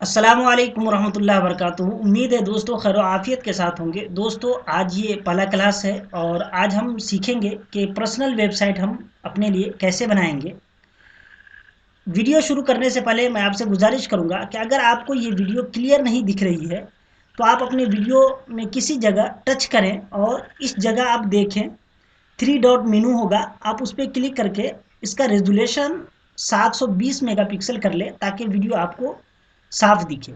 अस्सलामुअलैकुम रहमतुल्लाहि व बरकातुहू। उम्मीद है दोस्तों खैर आफियत के साथ होंगे। दोस्तों आज ये पहला क्लास है और आज हम सीखेंगे कि पर्सनल वेबसाइट हम अपने लिए कैसे बनाएंगे। वीडियो शुरू करने से पहले मैं आपसे गुजारिश करूंगा कि अगर आपको ये वीडियो क्लियर नहीं दिख रही है तो आप अपने वीडियो में किसी जगह टच करें और इस जगह आप देखें 3 डॉट मेनू होगा, आप उस पर क्लिक करके इसका रेजोल्यूशन 720 मेगापिक्सल कर ले ताकि वीडियो आपको साफ दिखे।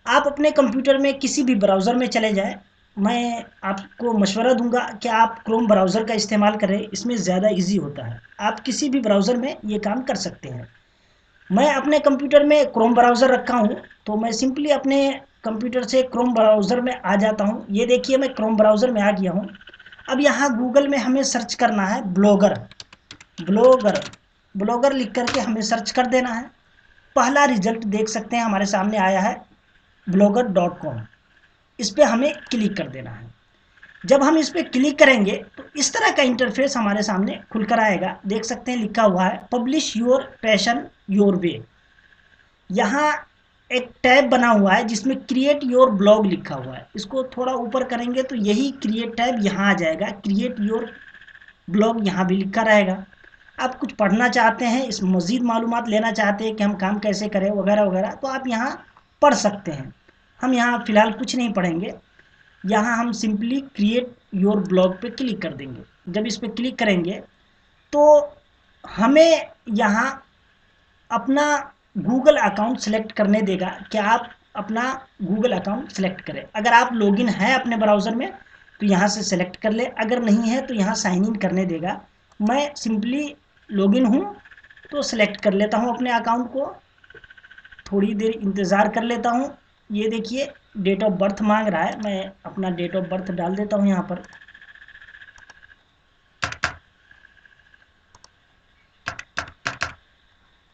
आप अपने कंप्यूटर में किसी भी ब्राउज़र में चले जाएं। मैं आपको मशवरा दूंगा कि आप क्रोम ब्राउज़र का इस्तेमाल करें, इसमें ज़्यादा इजी होता है। आप किसी भी ब्राउज़र में ये काम कर सकते हैं। मैं अपने कंप्यूटर में क्रोम ब्राउज़र रखा हूँ तो मैं सिंपली अपने कंप्यूटर से क्रोम ब्राउज़र में आ जाता हूँ। ये देखिए मैं क्रोम ब्राउज़र में आ गया हूँ। अब यहाँ गूगल में हमें सर्च करना है ब्लॉगर। ब्लॉगर ब्लॉगर लिख करके हमें सर्च कर देना है। पहला रिजल्ट देख सकते हैं हमारे सामने आया है blogger.com। इस पर हमें क्लिक कर देना है। जब हम इस पर क्लिक करेंगे तो इस तरह का इंटरफेस हमारे सामने खुलकर आएगा। देख सकते हैं लिखा हुआ है publish your passion your way. यहाँ एक टैब बना हुआ है जिसमें क्रिएट योर ब्लॉग लिखा हुआ है। इसको थोड़ा ऊपर करेंगे तो यही क्रिएट टैब यहाँ आ जाएगा। क्रिएट योर ब्लॉग यहाँ भी लिखा रहेगा। आप कुछ पढ़ना चाहते हैं, इस मज़ीद मालूमात लेना चाहते हैं कि हम काम कैसे करें वगैरह वगैरह, तो आप यहाँ पढ़ सकते हैं। हम यहाँ फ़िलहाल कुछ नहीं पढ़ेंगे। यहाँ हम सिंपली क्रिएट योर ब्लॉग पे क्लिक कर देंगे। जब इस पर क्लिक करेंगे तो हमें यहाँ अपना गूगल अकाउंट सेलेक्ट करने देगा कि आप अपना गूगल अकाउंट सेलेक्ट करें। अगर आप लॉगिन हैं अपने ब्राउज़र में तो यहाँ से सेलेक्ट कर ले, अगर नहीं है तो यहाँ साइन इन करने देगा। मैं सिंपली लॉगिन हूँ तो सेलेक्ट कर लेता हूँ अपने अकाउंट को। थोड़ी देर इंतज़ार कर लेता हूँ। ये देखिए डेट ऑफ बर्थ मांग रहा है, मैं अपना डेट ऑफ बर्थ डाल देता हूँ यहाँ पर।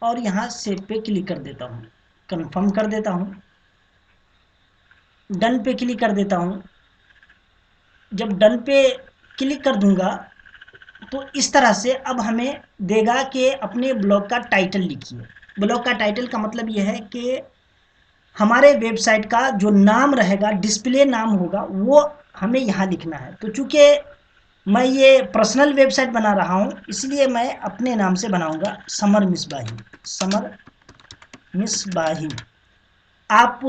और यहाँ सेव पे क्लिक कर देता हूँ, कंफर्म कर देता हूँ, डन पे क्लिक कर देता हूँ। जब डन पे क्लिक कर दूंगा तो इस तरह से अब हमें देगा कि अपने ब्लॉग का टाइटल लिखिए। ब्लॉग का टाइटल का मतलब यह है कि हमारे वेबसाइट का जो नाम रहेगा, डिस्प्ले नाम होगा, वो हमें यहाँ लिखना है। तो चूँकि मैं ये पर्सनल वेबसाइट बना रहा हूँ इसलिए मैं अपने नाम से बनाऊँगा, समर मिसबाही। समर मिसबाही आप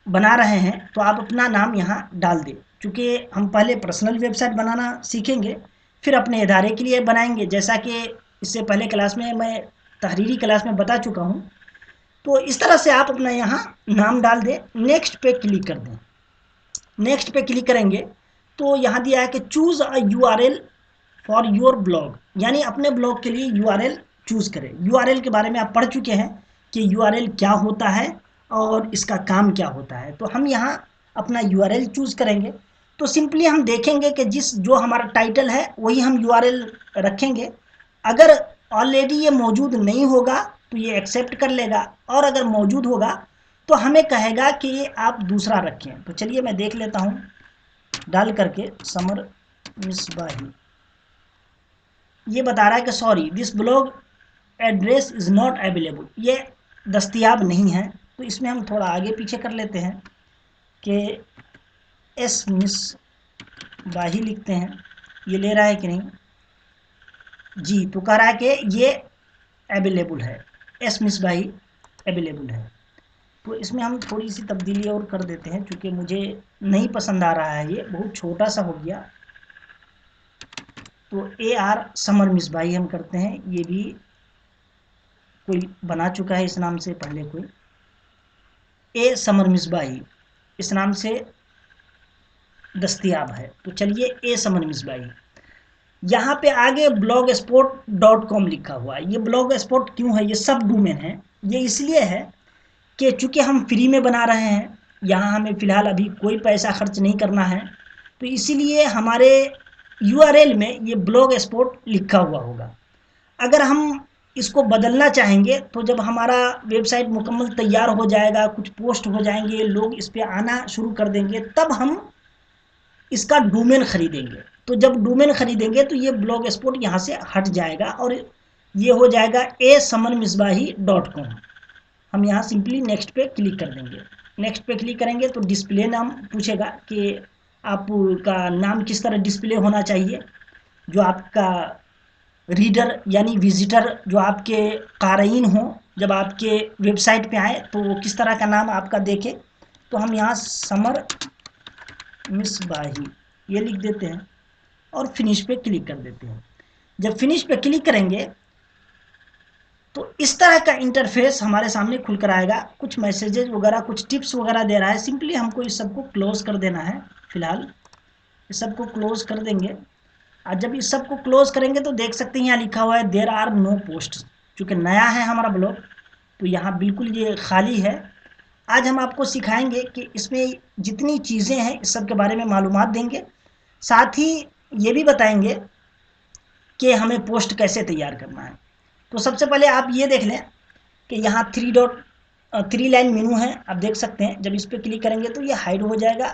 बना रहे हैं तो आप अपना नाम यहाँ डाल दें। चूँकि हम पहले पर्सनल वेबसाइट बनाना सीखेंगे फिर अपने इदारे के लिए बनाएंगे, जैसा कि इससे पहले क्लास में मैं तहरीरी क्लास में बता चुका हूँ। तो इस तरह से आप अपना यहाँ नाम डाल दें, नेक्स्ट पे क्लिक कर दें। नेक्स्ट पे क्लिक करेंगे तो यहाँ दिया है कि choose a URL for your blog, यानी अपने ब्लॉग के लिए यूआरएल चूज़ करें। यूआरएल के बारे में आप पढ़ चुके हैं कि यूआरएल क्या होता है और इसका काम क्या होता है। तो हम यहाँ अपना यूआरएल चूज़ करेंगे। तो सिंपली हम देखेंगे कि जो हमारा टाइटल है वही हम यूआरएल रखेंगे। अगर ऑलरेडी ये मौजूद नहीं होगा तो ये एक्सेप्ट कर लेगा, और अगर मौजूद होगा तो हमें कहेगा कि ये आप दूसरा रखें। तो चलिए मैं देख लेता हूँ डाल करके समर मिसबाही। ये बता रहा है कि sorry this blog address is not available, ये दस्तयाब नहीं है। तो इसमें हम थोड़ा आगे पीछे कर लेते हैं कि एस मिसबाही लिखते हैं। ये ले रहा है कि नहीं जी, तो कह रहा है कि ये अवेलेबल है, एस मिसबाही अवेलेबल है। तो इसमें हम थोड़ी सी तब्दीली और कर देते हैं क्योंकि मुझे नहीं पसंद आ रहा है, ये बहुत छोटा सा हो गया। तो ए आर समर मिसबाही हम करते हैं। ये भी कोई बना चुका है इस नाम से पहले, कोई ए समर मिसबाही इस नाम से दस्तयाब है। तो चलिए ए समर मिसबाही। यहाँ पे आगे blogspot.com लिखा हुआ है। ये ब्लॉग स्पॉट क्यों है, ये सब डोमेन है। ये इसलिए है कि चूँकि हम फ्री में बना रहे हैं, यहाँ हमें फ़िलहाल अभी कोई पैसा खर्च नहीं करना है, तो इसीलिए हमारे यूआरएल में ये ब्लॉग स्पॉट लिखा हुआ होगा। अगर हम इसको बदलना चाहेंगे तो जब हमारा वेबसाइट मुकम्मल तैयार हो जाएगा, कुछ पोस्ट हो जाएंगे, लोग इस पर आना शुरू कर देंगे, तब हम इसका डोमेन खरीदेंगे। तो जब डोमेन खरीदेंगे तो ये ब्लॉग स्पॉट यहाँ से हट जाएगा और ये हो जाएगा a समन मिसबाही.com। हम यहाँ सिंपली नेक्स्ट पे क्लिक कर देंगे। नेक्स्ट पे क्लिक करेंगे तो डिस्प्ले नाम पूछेगा कि आपका नाम किस तरह डिस्प्ले होना चाहिए, जो आपका रीडर यानी विजिटर जो आपके क़ारीन हो जब आपके वेबसाइट पे आए तो वो किस तरह का नाम आपका देखे। तो हम यहाँ समर मिसबाही ये लिख देते हैं और फिनिश पे क्लिक कर देते हैं। जब फिनिश पे क्लिक करेंगे तो इस तरह का इंटरफेस हमारे सामने खुल कर आएगा। कुछ मैसेजेस वगैरह कुछ टिप्स वगैरह दे रहा है। सिंपली हमको इस सबको क्लोज कर देना है। फिलहाल इस सबको क्लोज कर देंगे और जब इस सबको क्लोज करेंगे तो देख सकते हैं यहाँ लिखा हुआ है देयर आर नो पोस्ट। चूँकि नया है हमारा ब्लॉग तो यहाँ बिल्कुल ये खाली है। आज हम आपको सिखाएंगे कि इसमें जितनी चीज़ें हैं इस सब के बारे में मालूमात देंगे, साथ ही ये भी बताएंगे कि हमें पोस्ट कैसे तैयार करना है। तो सबसे पहले आप ये देख लें कि यहाँ 3 लाइन मेनू है, आप देख सकते हैं। जब इस पर क्लिक करेंगे तो ये हाइड हो जाएगा,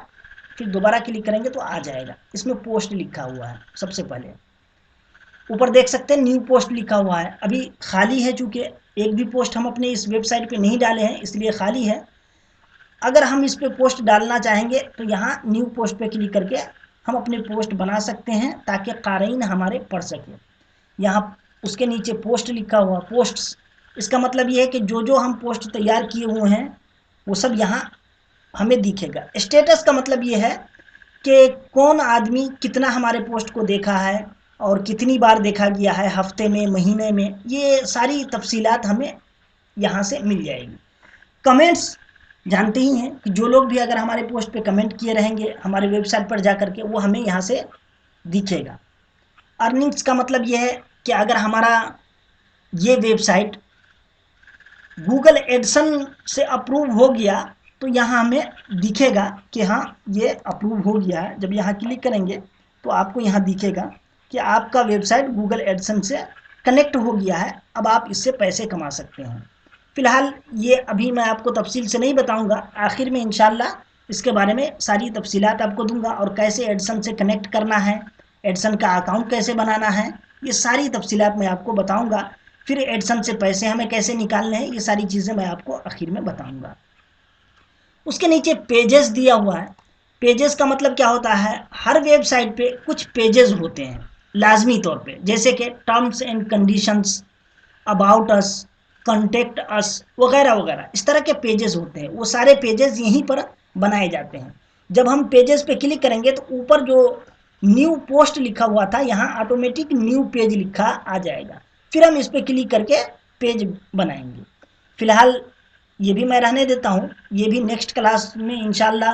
फिर दोबारा क्लिक करेंगे तो आ जाएगा। इसमें पोस्ट लिखा हुआ है। सबसे पहले ऊपर देख सकते हैं न्यू पोस्ट लिखा हुआ है, अभी खाली है चूँकि एक भी पोस्ट हम अपने इस वेबसाइट पे नहीं डाले हैं इसलिए खाली है। अगर हम इस पर पोस्ट डालना चाहेंगे तो यहाँ न्यू पोस्ट पे क्लिक करके हम अपने पोस्ट बना सकते हैं ताकि क़ारीन हमारे पढ़ सकें। यहाँ उसके नीचे पोस्ट लिखा हुआ पोस्ट्स, इसका मतलब ये है कि जो जो हम पोस्ट तैयार किए हुए हैं वो सब यहाँ हमें दिखेगा। स्टेटस का मतलब ये है कि कौन आदमी कितना हमारे पोस्ट को देखा है और कितनी बार देखा गया है, हफ्ते में महीने में, ये सारी तफसीलात हमें यहाँ से मिल जाएगी। कमेंट्स जानते ही हैं कि जो लोग भी अगर हमारे पोस्ट पे कमेंट किए रहेंगे हमारे वेबसाइट पर जा करके वो हमें यहाँ से दिखेगा। अर्निंग्स का मतलब ये है कि अगर हमारा ये वेबसाइट गूगल एडसन से अप्रूव हो गया तो यहाँ हमें दिखेगा कि हाँ ये अप्रूव हो गया है। जब यहाँ क्लिक करेंगे तो आपको यहाँ दिखेगा कि आपका वेबसाइट गूगल एडसन से कनेक्ट हो गया है, अब आप इससे पैसे कमा सकते हैं। फ़िलहाल ये अभी मैं आपको तफसील से नहीं बताऊंगा, आखिर में इंशाल्लाह इसके बारे में सारी तफसीलात आपको दूंगा और कैसे एडसन से कनेक्ट करना है, एडसन का अकाउंट कैसे बनाना है, ये सारी तफसीलात मैं आपको बताऊंगा। फिर एडसन से पैसे हमें कैसे निकालने हैं ये सारी चीज़ें मैं आपको आखिर में बताऊंगा। उसके नीचे पेजेस दिया हुआ है। पेजेस का मतलब क्या होता है, हर वेबसाइट पे कुछ पेजेस होते हैं लाजमी तौर पे, जैसे कि terms and conditions, about us, contact us वगैरह वगैरह, इस तरह के पेजेस होते हैं। वो सारे पेजेस यहीं पर बनाए जाते हैं। जब हम पेजेस पे क्लिक करेंगे तो ऊपर जो न्यू पोस्ट लिखा हुआ था यहाँ ऑटोमेटिक न्यू पेज लिखा आ जाएगा। फिर हम इस पर क्लिक करके पेज बनाएंगे। फिलहाल ये भी मैं रहने देता हूँ, ये भी नेक्स्ट क्लास में इंशाल्लाह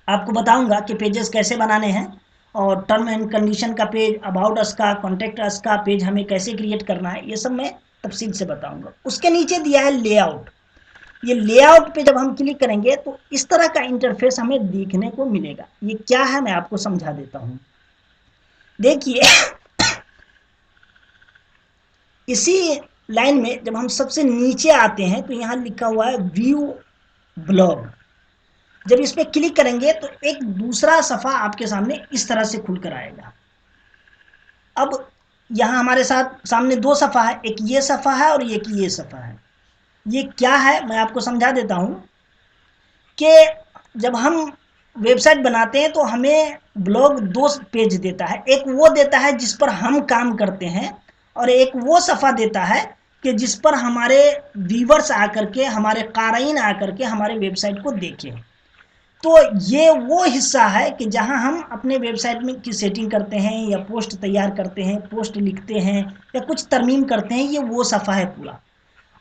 आपको बताऊंगा कि पेजेस कैसे बनाने हैं और टर्म एंड कंडीशन का पेज, अबाउट अस का, कॉन्टेक्ट अस का पेज हमें कैसे क्रिएट करना है, ये सब मैं तफसील से बताऊंगा। उसके नीचे दिया है लेआउट। ये लेआउट पे जब हम क्लिक करेंगे तो इस तरह का इंटरफेस हमें देखने को मिलेगा। ये क्या है मैं आपको समझा देता हूँ। देखिए इसी लाइन में जब हम सबसे नीचे आते हैं तो यहाँ लिखा हुआ है व्यू ब्लॉग। जब इस पर क्लिक करेंगे तो एक दूसरा सफ़ा आपके सामने इस तरह से खुलकर आएगा। अब यहाँ हमारे साथ सामने दो सफ़ा है, एक ये सफ़ा है और एक ये सफ़ा है। ये क्या है मैं आपको समझा देता हूँ कि जब हम वेबसाइट बनाते हैं तो हमें ब्लॉग दो पेज देता है। एक वो देता है जिस पर हम काम करते हैं और एक वो सफ़ा देता है कि जिस पर हमारे व्यूवर्स आकर के, हमारे क़ारीन आकर के हमारे वेबसाइट को देखें। तो ये वो हिस्सा है कि जहां हम अपने वेबसाइट में की सेटिंग करते हैं या पोस्ट तैयार करते हैं, पोस्ट लिखते हैं या कुछ तरमीम करते हैं, ये वो सफ़ा है पूरा।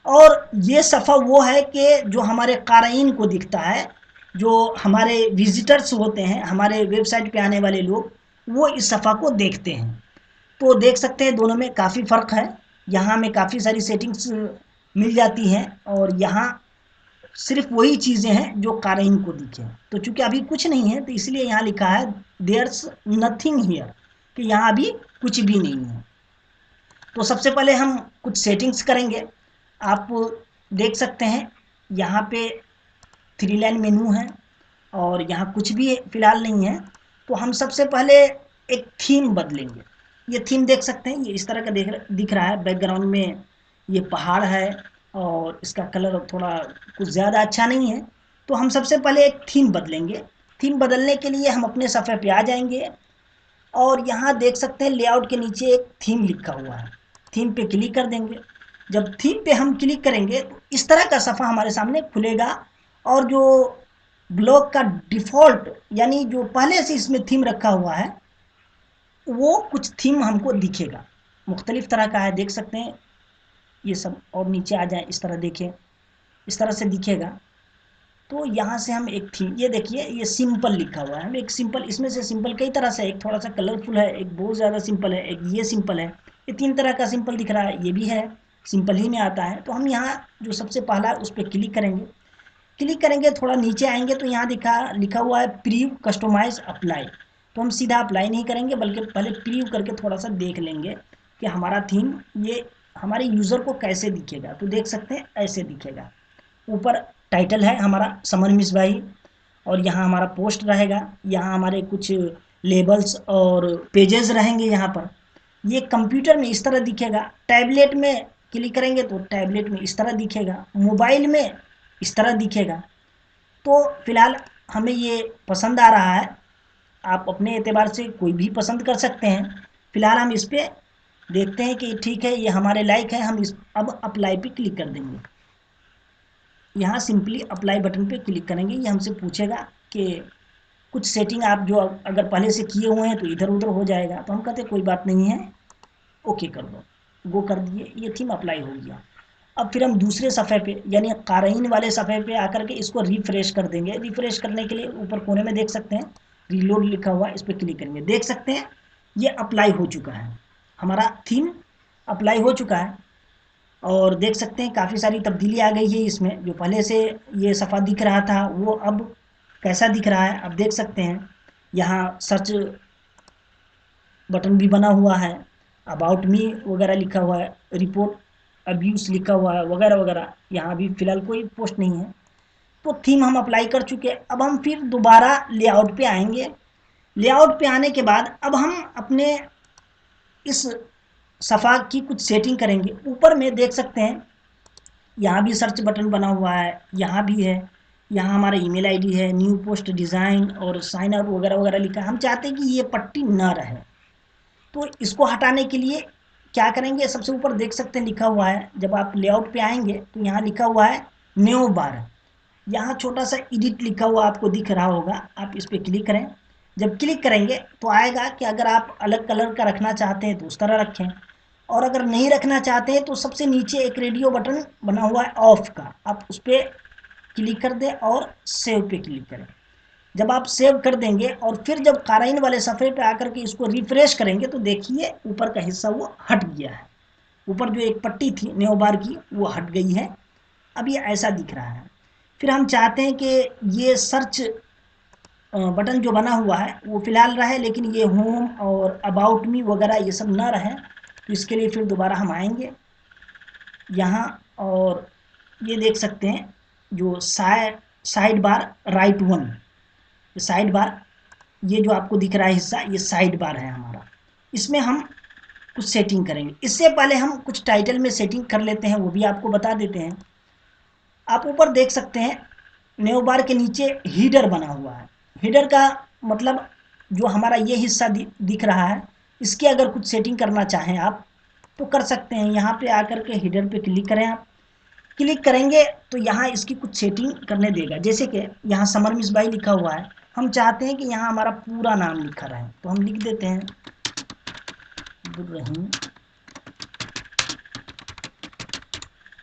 और ये सफ़ा वो है कि जो हमारे क़ारीन को दिखता है, जो हमारे विजिटर्स होते हैं, हमारे वेबसाइट पे आने वाले लोग, वो इस सफ़ा को देखते हैं। तो देख सकते हैं दोनों में काफ़ी फ़र्क है। यहाँ में काफ़ी सारी सेटिंग्स मिल जाती हैं और यहाँ सिर्फ वही चीज़ें हैं जो क़ारीन को दिखे। तो चूँकि अभी कुछ नहीं है तो इसलिए यहाँ लिखा है देयर्स नथिंग हियर, कि यहाँ अभी कुछ भी नहीं है। तो सबसे पहले हम कुछ सेटिंग्स करेंगे। आप देख सकते हैं यहाँ पे 3 लाइन मेनू है और यहाँ कुछ भी फ़िलहाल नहीं है। तो हम सबसे पहले एक थीम बदलेंगे। ये थीम देख सकते हैं, ये इस तरह का दिख रहा है। बैकग्राउंड में ये पहाड़ है और इसका कलर थोड़ा कुछ ज़्यादा अच्छा नहीं है। तो हम सबसे पहले एक थीम बदलेंगे। थीम बदलने के लिए हम अपने सफ़े पे आ जाएंगे और यहाँ देख सकते हैं लेआउट के नीचे एक थीम लिखा हुआ है, थीम पे क्लिक कर देंगे। जब थीम पे हम क्लिक करेंगे तो इस तरह का सफ़ा हमारे सामने खुलेगा और जो ब्लॉग का डिफ़ॉल्ट यानी जो पहले से इसमें थीम रखा हुआ है वो कुछ थीम हमको दिखेगा, मुख्तलिफ तरह का है, देख सकते हैं ये सब। और नीचे आ जाए इस तरह देखें, इस तरह से दिखेगा। तो यहाँ से हम एक थीम, ये देखिए ये सिंपल लिखा हुआ है, हम एक सिंपल, इसमें से सिंपल कई तरह से, एक थोड़ा सा कलरफुल है, एक बहुत ज़्यादा सिंपल है, एक ये सिंपल है, ये 3 तरह का सिंपल दिख रहा है, ये भी है सिंपल ही में आता है। तो हम यहाँ जो सबसे पहला है उस पर क्लिक करेंगे। क्लिक करेंगे थोड़ा नीचे आएंगे तो यहाँ लिखा हुआ है प्रीव्यू कस्टमाइज अप्लाई। तो हम सीधा अप्लाई नहीं करेंगे बल्कि पहले प्रीव्यू करके थोड़ा सा देख लेंगे कि हमारा थीम ये हमारे यूज़र को कैसे दिखेगा। तो देख सकते हैं ऐसे दिखेगा। ऊपर टाइटल है हमारा समर मिसबाही और यहाँ हमारा पोस्ट रहेगा, यहाँ हमारे कुछ लेबल्स और पेजेस रहेंगे। यहाँ पर ये कंप्यूटर में इस तरह दिखेगा, टैबलेट में क्लिक करेंगे तो टैबलेट में इस तरह दिखेगा, मोबाइल में इस तरह दिखेगा। तो फिलहाल हमें ये पसंद आ रहा है, आप अपने एतबार से कोई भी पसंद कर सकते हैं। फिलहाल हम इस पर देखते हैं कि ठीक है ये हमारे लायक है, हम इस अब अप्लाई पे क्लिक कर देंगे। यहाँ सिंपली अप्लाई बटन पे क्लिक करेंगे, ये हमसे पूछेगा कि कुछ सेटिंग आप जो अगर पहले से किए हुए हैं तो इधर उधर हो जाएगा। तो हम कहते हैं कोई बात नहीं है, ओके कर दो, गो कर दिए, ये थीम अप्लाई हो गया। अब फिर हम दूसरे सफ़े पे यानी क़ारीन वाले सफ़े पे आकर के इसको रिफ्रेश कर देंगे। रिफ्रेश करने के लिए ऊपर कोने में देख सकते हैं रीलोड लिखा हुआ है, इस पर क्लिक करेंगे, देख सकते हैं ये अप्लाई हो चुका है, हमारा थीम अप्लाई हो चुका है। और देख सकते हैं काफ़ी सारी तब्दीली आ गई है इसमें, जो पहले से ये सफ़ा दिख रहा था वो अब कैसा दिख रहा है अब देख सकते हैं। यहाँ सर्च बटन भी बना हुआ है, अबाउट मी वगैरह लिखा हुआ है, रिपोर्ट अब्यूज़ लिखा हुआ है वगैरह वगैरह। यहाँ अभी फ़िलहाल कोई पोस्ट नहीं है। तो थीम हम अप्लाई कर चुके हैं। अब हम फिर दोबारा लेआउट पे आएंगे। लेआउट पे आने के बाद अब हम अपने इस सफ़ा की कुछ सेटिंग करेंगे। ऊपर में देख सकते हैं यहाँ भी सर्च बटन बना हुआ है, यहाँ भी है, यहाँ हमारा ईमेल आईडी है, न्यू पोस्ट डिज़ाइन और साइन अप वगैरह वगैरह लिखा है। हम चाहते हैं कि ये पट्टी ना रहे, तो इसको हटाने के लिए क्या करेंगे, सबसे ऊपर देख सकते हैं लिखा हुआ है, जब आप लेआउट पे आएंगे तो यहाँ लिखा हुआ है न्यू बार, यहाँ छोटा सा एडिट लिखा हुआ आपको दिख रहा होगा, आप इस पर क्लिक करें। जब क्लिक करेंगे तो आएगा कि अगर आप अलग कलर का रखना चाहते हैं तो उस तरह रखें, और अगर नहीं रखना चाहते हैं तो सबसे नीचे एक रेडियो बटन बना हुआ है ऑफ का, आप उस पर क्लिक कर दें और सेव पे क्लिक करें। जब आप सेव कर देंगे और फिर जब क़ारीन वाले सफ़े पे आकर के इसको रिफ्रेश करेंगे तो देखिए ऊपर का हिस्सा वो हट गया है, ऊपर जो एक पट्टी थी न्यू बार की वो हट गई है, अब ये ऐसा दिख रहा है। फिर हम चाहते हैं कि ये सर्च बटन जो बना हुआ है वो फ़िलहाल रहे, लेकिन ये होम और अबाउट मी वगैरह ये सब ना रहे। तो इसके लिए फिर दोबारा हम आएंगे यहाँ और ये देख सकते हैं जो side bar right one, side bar ये जो आपको दिख रहा है हिस्सा ये साइड बार है हमारा, इसमें हम कुछ सेटिंग करेंगे। इससे पहले हम कुछ टाइटल में सेटिंग कर लेते हैं, वो भी आपको बता देते हैं। आप ऊपर देख सकते हैं न्यू बार के नीचे हीडर बना हुआ है। हीडर का मतलब जो हमारा ये हिस्सा दिख रहा है, इसकी अगर कुछ सेटिंग करना चाहें आप तो कर सकते हैं। यहाँ पे आकर के हीडर पे क्लिक करें, आप क्लिक करेंगे तो यहाँ इसकी कुछ सेटिंग करने देगा, जैसे कि यहाँ समर मिसबाई लिखा हुआ है, हम चाहते हैं कि यहाँ हमारा पूरा नाम लिखा रहे, तो हम लिख देते हैं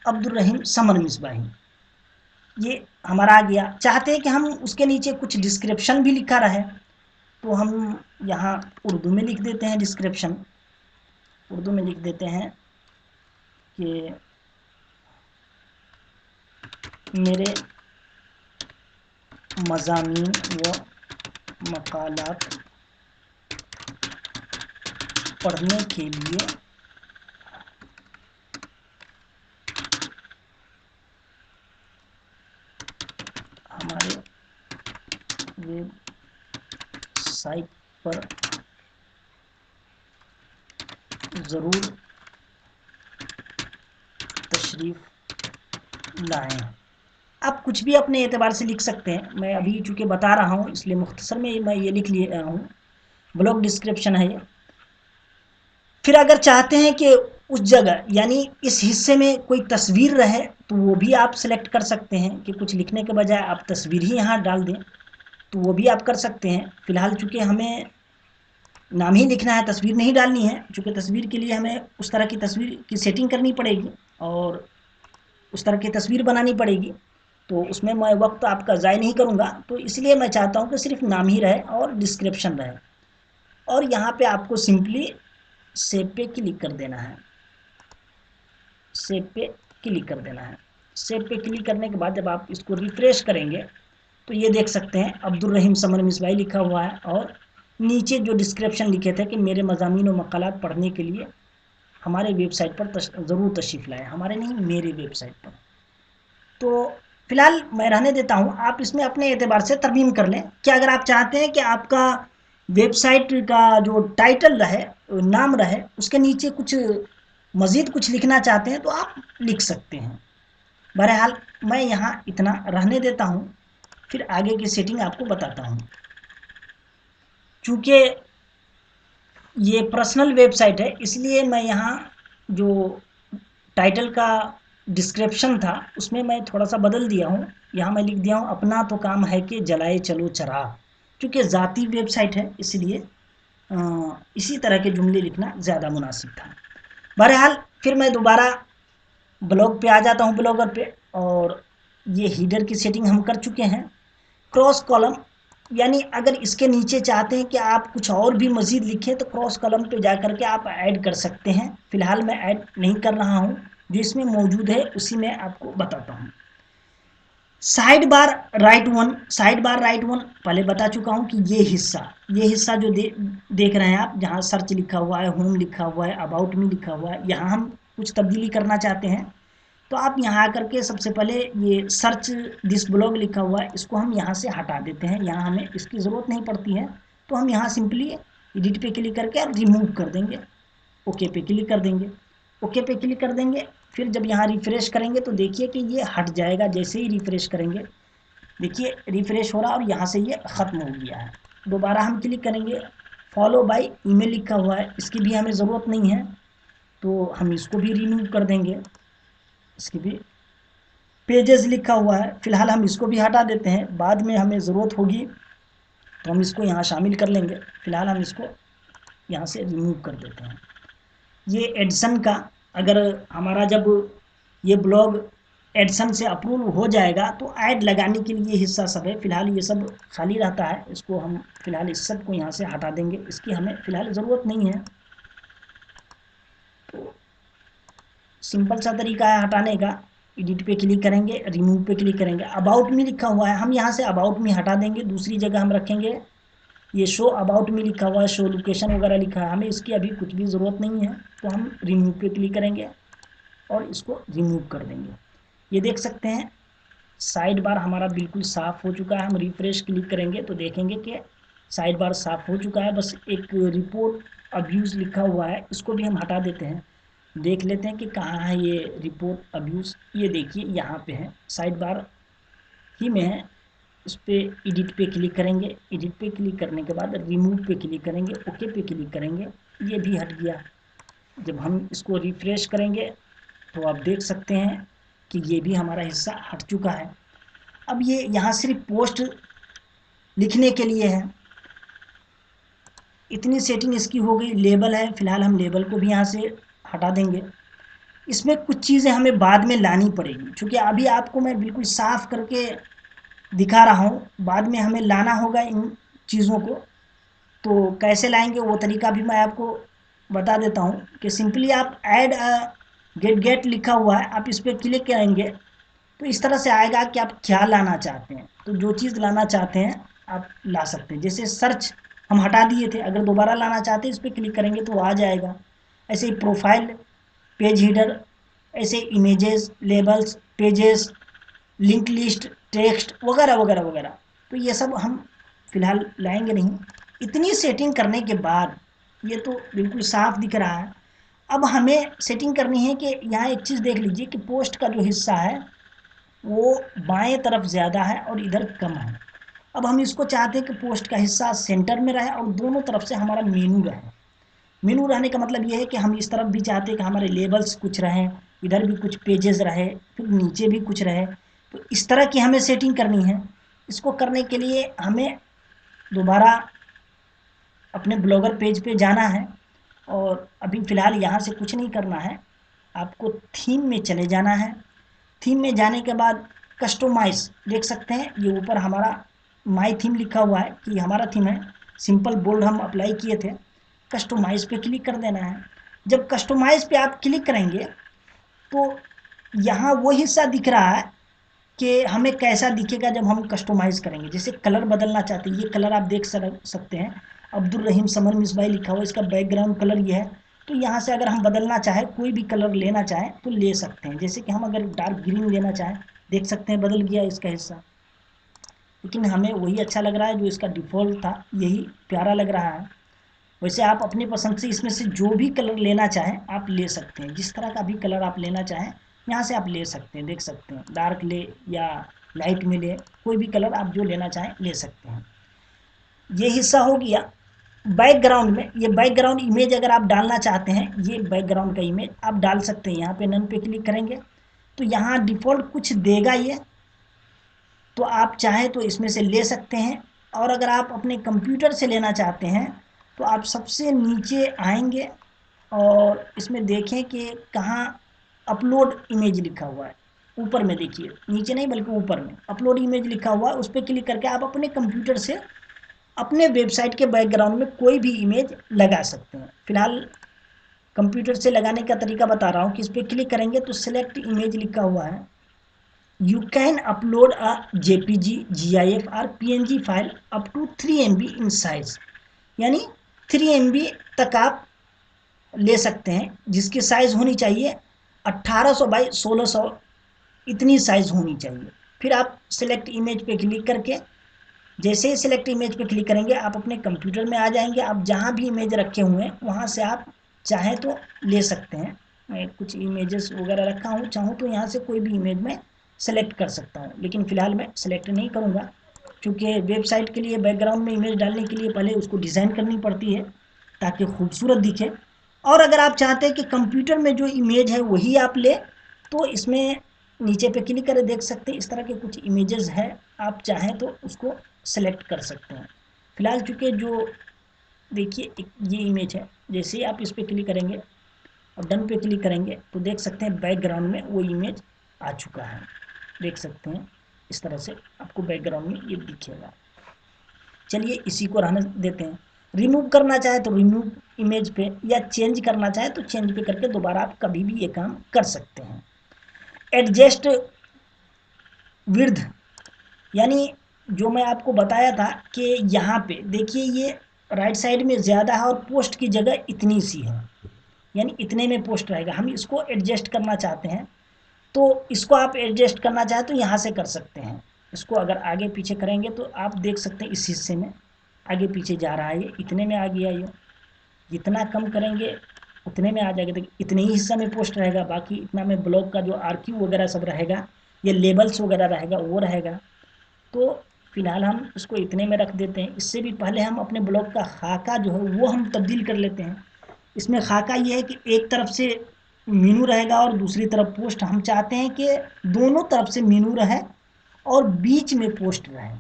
अब्दुल रहीम समर मिसबाही, ये हमारा आ गया। चाहते हैं कि हम उसके नीचे कुछ डिस्क्रिप्शन भी लिखा रहे, तो हम यहाँ उर्दू में लिख देते हैं डिस्क्रिप्शन, उर्दू में लिख देते हैं कि मेरे मज़ामीन व मकालात पढ़ने के लिए हमारे वेबसाइट पर ज़रूर तशरीफ़ लाएँ। आप कुछ भी अपने एतबार से लिख सकते हैं, मैं अभी चूँकि बता रहा हूँ इसलिए मुख्तसर में मैं ये लिख लिया हूँ। ब्लॉग डिस्क्रिप्शन है ये। फिर अगर चाहते हैं कि उस जगह यानी इस हिस्से में कोई तस्वीर रहे तो वो भी आप सिलेक्ट कर सकते हैं कि कुछ लिखने के बजाय आप तस्वीर ही यहाँ डाल दें, तो वो भी आप कर सकते हैं। फ़िलहाल चूँकि हमें नाम ही लिखना है, तस्वीर नहीं डालनी है, चूँकि तस्वीर के लिए हमें उस तरह की तस्वीर की सेटिंग करनी पड़ेगी और उस तरह की तस्वीर बनानी पड़ेगी, तो उसमें मैं वक्त आपका ज़ाय नहीं करूँगा। तो इसलिए मैं चाहता हूँ कि सिर्फ नाम ही रहे और डिस्क्रिप्शन रहे, और यहाँ पे आपको सिंपली सेव पे क्लिक कर देना है। सेव पे क्लिक कर देना है। सेव पे क्लिक करने के बाद जब आप इसको रिफ्रेश करेंगे तो ये देख सकते हैं अब्दुल रहीम समर मिसबाई लिखा हुआ है, और नीचे जो डिस्क्रिप्शन लिखे थे कि मेरे मज़ामीन और मक़ालात पढ़ने के लिए हमारे वेबसाइट पर ज़रूर तशरीफ़ लाएँ, हमारे नहीं मेरे वेबसाइट पर। तो फ़िलहाल मैं रहने देता हूँ, आप इसमें अपने एतबार से तरमीम कर लें कि अगर आप चाहते हैं कि आपका वेबसाइट का जो टाइटल रहे, नाम रहे, उसके नीचे कुछ मज़ीद कुछ लिखना चाहते हैं तो आप लिख सकते हैं। बहरहाल मैं यहाँ इतना रहने देता हूँ, फिर आगे की सेटिंग आपको बताता हूँ। चूँकि ये पर्सनल वेबसाइट है इसलिए मैं यहाँ जो टाइटल का डिस्क्रिप्शन था उसमें मैं थोड़ा सा बदल दिया हूँ। यहाँ मैं लिख दिया हूँ अपना तो काम है कि जलाए चलो चराग, क्योंकि ज़ाती वेबसाइट है इसलिए इसी तरह के जुमले लिखना ज़्यादा मुनासिब था। बहरहाल फिर मैं दोबारा ब्लॉग पे आ जाता हूँ, ब्लॉगर पे, और ये हीडर की सेटिंग हम कर चुके हैं। क्रॉस कॉलम यानी अगर इसके नीचे चाहते हैं कि आप कुछ और भी मज़ीद लिखें तो क्रॉस कॉलम पे जा कर के आप ऐड कर सकते हैं। फ़िलहाल मैं ऐड नहीं कर रहा हूँ, जो इसमें मौजूद है उसी में आपको बताता हूँ। Side bar right one, side bar right one पहले बता चुका हूँ कि ये हिस्सा जो देख रहे हैं आप, जहाँ सर्च लिखा हुआ है, होम लिखा हुआ है, अबाउट मी लिखा हुआ है, यहाँ हम कुछ तब्दीली करना चाहते हैं तो आप यहाँ आकर के सबसे पहले ये सर्च दिस ब्लॉग लिखा हुआ है इसको हम यहाँ से हटा देते हैं, यहाँ हमें इसकी ज़रूरत नहीं पड़ती है। तो हम यहाँ सिंपली एडिट पे क्लिक करके आप रिमूव कर देंगे, ओके पे क्लिक कर देंगे, ओके पे क्लिक कर देंगे। फिर जब यहाँ रिफ़्रेश करेंगे तो देखिए कि ये हट जाएगा। जैसे ही रिफ़्रेश करेंगे देखिए रिफ़्रेश हो रहा और यहाँ से ये ख़त्म हो गया है। दोबारा हम क्लिक करेंगे, फॉलो बाय ईमेल लिखा हुआ है, इसकी भी हमें ज़रूरत नहीं है तो हम इसको भी रिमूव कर देंगे। इसकी भी पेजेस लिखा हुआ है, फ़िलहाल हम इसको भी हटा देते हैं, बाद में हमें ज़रूरत होगी तो हम इसको यहाँ शामिल कर लेंगे। फ़िलहाल हम इसको यहाँ से रिमूव कर देते हैं। ये एडिसन का, अगर हमारा जब ये ब्लॉग एडिसन से अप्रूव हो जाएगा तो ऐड लगाने के लिए हिस्सा सब है। फ़िलहाल ये सब खाली रहता है, इसको हम फ़िलहाल इस सब को यहाँ से हटा देंगे, इसकी हमें फ़िलहाल ज़रूरत नहीं है। तो सिंपल सा तरीका है हटाने का, एडिट पे क्लिक करेंगे, रिमूव पे क्लिक करेंगे। अबाउट मी लिखा हुआ है, हम यहाँ से अबाउट मी हटा देंगे, दूसरी जगह हम रखेंगे ये शो अबाउट मी लिखा हुआ है, शो लोकेशन वगैरह लिखा है, हमें इसकी अभी कुछ भी ज़रूरत नहीं है तो हम रिमूव पे क्लिक करेंगे और इसको रिमूव कर देंगे। ये देख सकते हैं साइड बार हमारा बिल्कुल साफ़ हो चुका है। हम रिफ्रेश क्लिक करेंगे तो देखेंगे कि साइड बार साफ़ हो चुका है। बस एक रिपोर्ट अब्यूज़ लिखा हुआ है, इसको भी हम हटा देते हैं। देख लेते हैं कि कहाँ है ये रिपोर्ट अब्यूज़। ये देखिए यहाँ पे है, साइड बार ही में है। इस पर एडिट पे क्लिक करेंगे, एडिट पे क्लिक करने के बाद रिमूव पे क्लिक करेंगे, ओके पे क्लिक करेंगे, ये भी हट गया। जब हम इसको रिफ्रेश करेंगे तो आप देख सकते हैं कि ये भी हमारा हिस्सा हट चुका है। अब ये यहाँ सिर्फ पोस्ट लिखने के लिए है, इतनी सेटिंग इसकी हो गई। लेबल है, फ़िलहाल हम लेबल को भी यहाँ से हटा देंगे। इसमें कुछ चीज़ें हमें बाद में लानी पड़ेगी, क्योंकि अभी आपको मैं बिल्कुल साफ़ करके दिखा रहा हूँ, बाद में हमें लाना होगा इन चीज़ों को। तो कैसे लाएंगे वो तरीका भी मैं आपको बता देता हूँ कि सिंपली आप ऐड गेट लिखा हुआ है, आप इस पर क्लिक करेंगे तो इस तरह से आएगा कि आप क्या लाना चाहते हैं। तो जो चीज़ लाना चाहते हैं आप ला सकते हैं। जैसे सर्च हम हटा दिए थे, अगर दोबारा लाना चाहते हैं इस पर क्लिक करेंगे तो आ जाएगा। ऐसे ही प्रोफाइल, पेज हीडर, ऐसे images, labels, pages, link list, text वगैरह वगैरह वगैरह। तो ये सब हम फ़िलहाल लाएंगे नहीं। इतनी सेटिंग करने के बाद ये तो बिल्कुल साफ दिख रहा है। अब हमें सेटिंग करनी है कि यहाँ एक चीज़ देख लीजिए कि पोस्ट का जो हिस्सा है वो बाएं तरफ ज़्यादा है और इधर कम है। अब हम इसको चाहते हैं कि पोस्ट का हिस्सा सेंटर में रहे और दोनों तरफ से हमारा मेनू रहे। मेनू रहने का मतलब ये है कि हम इस तरफ भी चाहते हैं कि हमारे लेबल्स कुछ रहें, इधर भी कुछ पेजेस रहे, फिर नीचे भी कुछ रहे। तो इस तरह की हमें सेटिंग करनी है। इसको करने के लिए हमें दोबारा अपने ब्लॉगर पेज पे जाना है और अभी फ़िलहाल यहाँ से कुछ नहीं करना है, आपको थीम में चले जाना है। थीम में जाने के बाद कस्टमाइज़ देख सकते हैं, ये ऊपर हमारा माई थीम लिखा हुआ है कि हमारा थीम है। सिंपल बोल्ड हम अप्लाई किए थे, कस्टमाइज़ पे क्लिक कर देना है। जब कस्टमाइज़ पे आप क्लिक करेंगे तो यहाँ वो हिस्सा दिख रहा है कि हमें कैसा दिखेगा जब हम कस्टमाइज़ करेंगे। जैसे कलर बदलना चाहते हैं, ये कलर आप देख सकते हैं, अब्दुल रहीम समर मिसबाई लिखा हुआ है, इसका बैकग्राउंड कलर ये है। तो यहाँ से अगर हम बदलना चाहें, कोई भी कलर लेना चाहें तो ले सकते हैं। जैसे कि हम अगर डार्क ग्रीन लेना चाहें, देख सकते हैं बदल गया इसका हिस्सा, लेकिन हमें वही अच्छा लग रहा है जो इसका डिफ़ॉल्ट था, यही प्यारा लग रहा है। वैसे आप अपनी पसंद से इसमें से जो भी कलर लेना चाहें आप ले सकते हैं, जिस तरह का भी कलर आप लेना चाहें यहाँ से आप ले सकते हैं। देख सकते हैं डार्क ले या लाइट में ले, कोई भी कलर आप जो लेना चाहें ले सकते हैं। ये हिस्सा हो गया बैकग्राउंड में। ये बैकग्राउंड इमेज अगर आप डालना चाहते हैं, ये बैकग्राउंड का इमेज आप डाल सकते हैं। यहाँ पे नन पे क्लिक करेंगे तो यहाँ डिफ़ॉल्ट कुछ देगा ये, तो आप चाहें तो इसमें से ले सकते हैं। और अगर आप अपने कंप्यूटर से लेना चाहते हैं तो आप सबसे नीचे आएंगे और इसमें देखें कि कहाँ अपलोड इमेज लिखा हुआ है। ऊपर में देखिए, नीचे नहीं बल्कि ऊपर में अपलोड इमेज लिखा हुआ है, उस पर क्लिक करके आप अपने कंप्यूटर से अपने वेबसाइट के बैकग्राउंड में कोई भी इमेज लगा सकते हैं। फिलहाल कंप्यूटर से लगाने का तरीका बता रहा हूँ कि इस पर क्लिक करेंगे तो सिलेक्ट इमेज लिखा हुआ है। You can upload a JPG, GIF और PNG file up to 3 MB in size, यानी 3 MB तक आप ले सकते हैं, जिसकी साइज होनी चाहिए 1800 बाई 1600, इतनी साइज होनी चाहिए। फिर आप सिलेक्ट इमेज पे क्लिक करके, जैसे ही सिलेक्ट इमेज पे क्लिक करेंगे आप अपने कंप्यूटर में आ जाएंगे। आप जहाँ भी इमेज रखे हुए हैं वहाँ से आप चाहें तो ले सकते हैं। मैं कुछ इमेजेस वगैरह रखा हूँ, चाहूँ तो यहाँ से कोई भी इमेज में सेलेक्ट कर सकता हूँ, लेकिन फ़िलहाल मैं सेलेक्ट नहीं करूँगा क्योंकि वेबसाइट के लिए बैकग्राउंड में इमेज डालने के लिए पहले उसको डिज़ाइन करनी पड़ती है ताकि खूबसूरत दिखे। और अगर आप चाहते हैं कि कंप्यूटर में जो इमेज है वही आप ले, तो इसमें नीचे पे क्लिक करें, देख सकते हैं इस तरह के कुछ इमेजेस हैं, आप चाहें तो उसको सेलेक्ट कर सकते हैं। फिलहाल चूँकि जो देखिए ये इमेज है, जैसे ही आप इस पर क्लिक करेंगे और डन पे क्लिक करेंगे तो देख सकते हैं बैकग्राउंड में वो इमेज आ चुका है। देख सकते हैं इस तरह से आपको बैकग्राउंड में ये दिखेगा। चलिए इसी को रहने देते हैं। रिमूव करना चाहे तो रिमूव इमेज पे, या चेंज करना चाहे तो चेंज पे करके दोबारा आप कभी भी ये काम कर सकते हैं। एडजस्ट विड्थ, यानी जो मैं आपको बताया था कि यहाँ पे देखिए ये राइट साइड में ज़्यादा है और पोस्ट की जगह इतनी सी है, यानी इतने में पोस्ट रहेगा। हम इसको एडजस्ट करना चाहते हैं तो इसको आप एडजस्ट करना चाहें तो यहाँ से कर सकते हैं। इसको अगर आगे पीछे करेंगे तो आप देख सकते हैं इस हिस्से में आगे पीछे जा रहा है, ये इतने में आ गया। ये जितना कम करेंगे उतने में आ जाएगा, तो इतने ही हिस्सा में पोस्ट रहेगा, बाकी इतना में ब्लॉग का जो आर्क्यू वगैरह सब रहेगा, ये लेबल्स वगैरह रहेगा वो रहेगा। तो फिलहाल हम इसको इतने में रख देते हैं। इससे भी पहले हम अपने ब्लॉग का खाका जो है वो हम तब्दील कर लेते हैं। इसमें खाका ये है कि एक तरफ से मेनू रहेगा और दूसरी तरफ पोस्ट। हम चाहते हैं कि दोनों तरफ से मेनू रहे और बीच में पोस्ट रहे।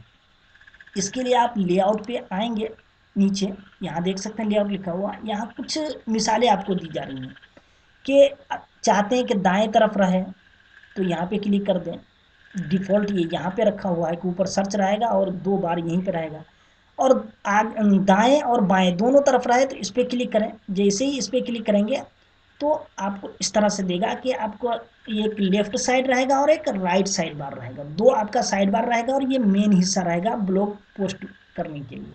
इसके लिए आप लेआउट पे आएंगे, नीचे यहाँ देख सकते हैं लेआउट लिखा हुआ, यहाँ कुछ मिसालें आपको दी जा रही हैं कि चाहते हैं कि दाएं तरफ रहे तो यहाँ पे क्लिक कर दें। डिफ़ॉल्ट ये यहाँ पे रखा हुआ है कि ऊपर सर्च रहेगा और 2 बार यहीं पे रहेगा, और दाएं और बाएं दोनों तरफ रहे तो इस पर क्लिक करें। जैसे ही इस पर क्लिक करेंगे तो आपको इस तरह से देगा कि आपको एक लेफ्ट साइड रहेगा और एक राइट साइड बार रहेगा, दो आपका साइड बार रहेगा और ये मेन हिस्सा रहेगा ब्लॉग पोस्ट करने के लिए।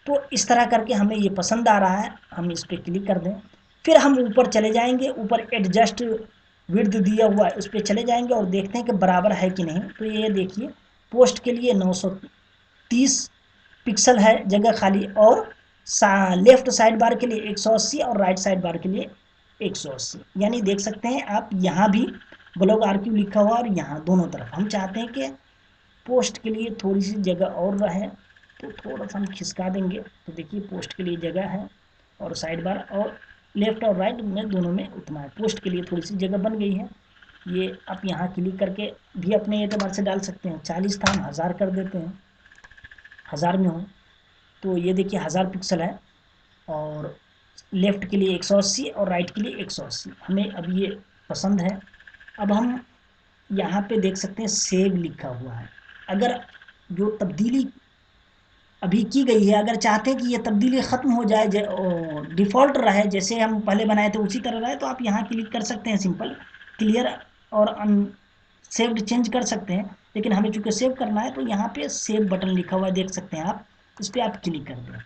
तो इस तरह करके हमें ये पसंद आ रहा है, हम इस पर क्लिक कर दें। फिर हम ऊपर चले जाएंगे, ऊपर एडजस्ट विड्थ दिया हुआ है उस पर चले जाएंगे और देखते हैं कि बराबर है कि नहीं। तो ये देखिए पोस्ट के लिए 930 पिक्सल है जगह खाली, और लेफ्ट साइड बार के लिए 180 और राइट साइड बार के लिए 180, यानी देख सकते हैं आप यहाँ भी ब्लॉग आर्क्यू लिखा हुआ और यहाँ दोनों तरफ हम चाहते हैं कि पोस्ट के लिए थोड़ी सी जगह और रहे, तो थोड़ा सा हम खिसका देंगे। तो देखिए पोस्ट के लिए जगह है और साइड बार और लेफ्ट और राइट में दोनों में उतना है। पोस्ट के लिए थोड़ी सी जगह बन गई है। ये आप यहाँ क्लिक करके भी अपने एतबार से डाल सकते हैं। 40 था, हम 1000 कर देते हैं, 1000 में हो तो ये देखिए 1000 पिक्सल है। और लेफ़्ट के लिए 180 और राइट के लिए 180 हमें अब ये पसंद है। अब हम यहाँ पे देख सकते हैं सेव लिखा हुआ है। अगर जो तब्दीली अभी की गई है, अगर चाहते हैं कि ये तब्दीली ख़त्म हो जाए, डिफ़ॉल्ट रहे जैसे हम पहले बनाए थे उसी तरह रहे, तो आप यहाँ क्लिक कर सकते हैं सिंपल क्लियर और सेव्ड चेंज कर सकते हैं। लेकिन हमें चूँकि सेव करना है तो यहाँ पे सेव बटन लिखा हुआ है, देख सकते हैं आप, इस पर आप क्लिक कर दें।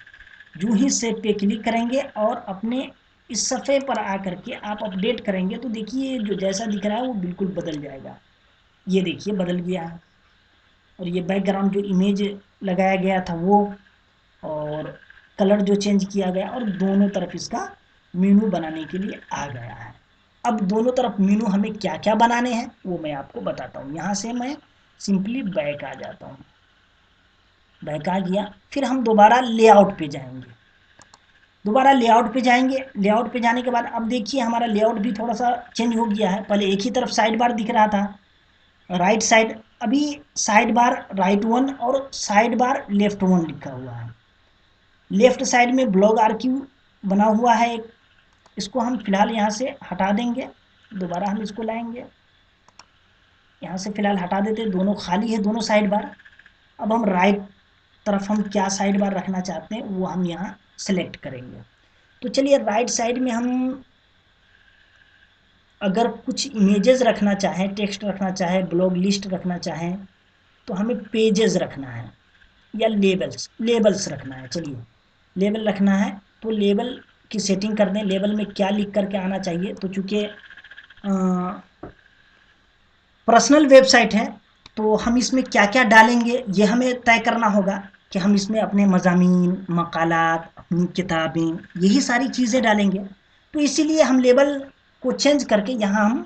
जो ही सेव पे क्लिक करेंगे और अपने इस सफ़े पर आकर के आप अपडेट करेंगे तो देखिए जो जैसा दिख रहा है वो बिल्कुल बदल जाएगा। ये देखिए बदल गया है। और ये बैकग्राउंड जो इमेज लगाया गया था वो, और कलर जो चेंज किया गया, और दोनों तरफ इसका मेनू बनाने के लिए आ गया है। अब दोनों तरफ मेनू हमें क्या क्या बनाने हैं वो मैं आपको बताता हूँ। यहाँ से मैं सिंपली बैक आ जाता हूँ, बैक आ गया। फिर हम दोबारा लेआउट पे जाएंगे, दोबारा लेआउट पे जाएंगे। लेआउट पे जाने के बाद अब देखिए हमारा लेआउट भी थोड़ा सा चेंज हो गया है। पहले एक ही तरफ साइड बार दिख रहा था, राइट साइड, अभी साइड बार राइट वन और साइड बार लेफ्ट वन लिखा हुआ है। लेफ्ट साइड में ब्लॉग आर्क्यू बना हुआ है एक, इसको हम फिलहाल यहाँ से हटा देंगे। दोबारा हम इसको लाएंगे, यहाँ से फिलहाल हटा देते, दोनों खाली है दोनों साइड बार। अब हम राइट तरफ हम क्या साइड बार रखना चाहते हैं वो हम यहाँ सेलेक्ट करेंगे। तो चलिए राइट साइड में हम अगर कुछ इमेजेस रखना चाहें, टेक्स्ट रखना चाहें, ब्लॉग लिस्ट रखना चाहें, तो हमें पेजेस रखना है या लेबल्स रखना है। चलिए लेबल रखना है तो लेबल की सेटिंग कर दें। लेबल में क्या लिख करके आना चाहिए, तो चूँकि पर्सनल वेबसाइट है तो हम इसमें क्या क्या डालेंगे ये हमें तय करना होगा कि हम इसमें अपने मज़ामीन, मकालात, अपनी किताबें, यही सारी चीज़ें डालेंगे। तो इसीलिए हम लेबल को चेंज करके यहाँ हम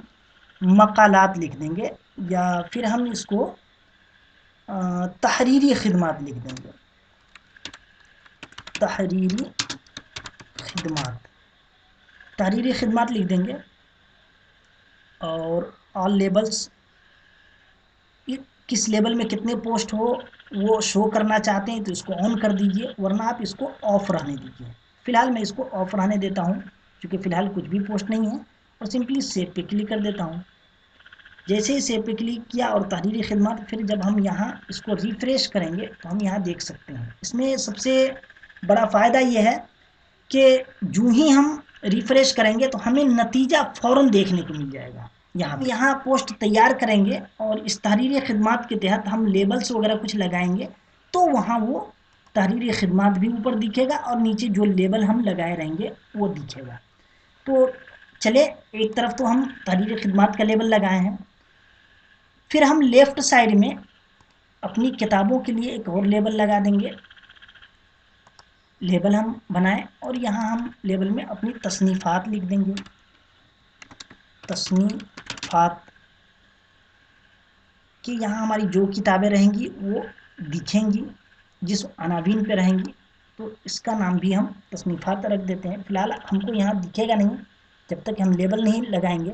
मकालात लिख देंगे, या फिर हम इसको तहरीरी खिदमात लिख देंगे, तहरीरी खिदमात, तहरीरी खिदमात लिख देंगे। और ऑल लेबल्स, किस लेवल में कितने पोस्ट हो वो शो करना चाहते हैं तो इसको ऑन कर दीजिए, वरना आप इसको ऑफ रहने दीजिए। फिलहाल मैं इसको ऑफ रहने देता हूँ क्योंकि फ़िलहाल कुछ भी पोस्ट नहीं है, और सिंपली सेव पे क्लिक कर देता हूँ। जैसे ही सेव पे क्लिक किया और तहरीरी खिदमत, फिर जब हम यहाँ इसको रिफ़्रेश करेंगे तो हम यहाँ देख सकते हैं इसमें सबसे बड़ा फ़ायदा ये है कि जो ही हम रिफ़्रेश करेंगे तो हमें नतीजा फ़ौरन देखने को मिल जाएगा। यहाँ पोस्ट तैयार करेंगे और इस तहरीरी खिदमत के तहत हम लेबल्स वगैरह कुछ लगाएंगे तो वहाँ वो तहरीरी खिदमत भी ऊपर दिखेगा और नीचे जो लेबल हम लगाए रहेंगे वो दिखेगा। तो चले, एक तरफ तो हम तहरीरी खिदमत का लेबल लगाए हैं, फिर हम लेफ़्ट साइड में अपनी किताबों के लिए एक और लेबल लगा देंगे। लेबल हम बनाएं और यहाँ हम लेबल में अपनी तसनीफ़ात लिख देंगे, तसनीफ़ात, कि यहाँ हमारी जो किताबें रहेंगी वो दिखेंगी जिस अनावीन पे रहेंगी, तो इसका नाम भी हम तसनीफ़ात रख देते हैं। फ़िलहाल हमको यहाँ दिखेगा नहीं, जब तक हम लेबल नहीं लगाएंगे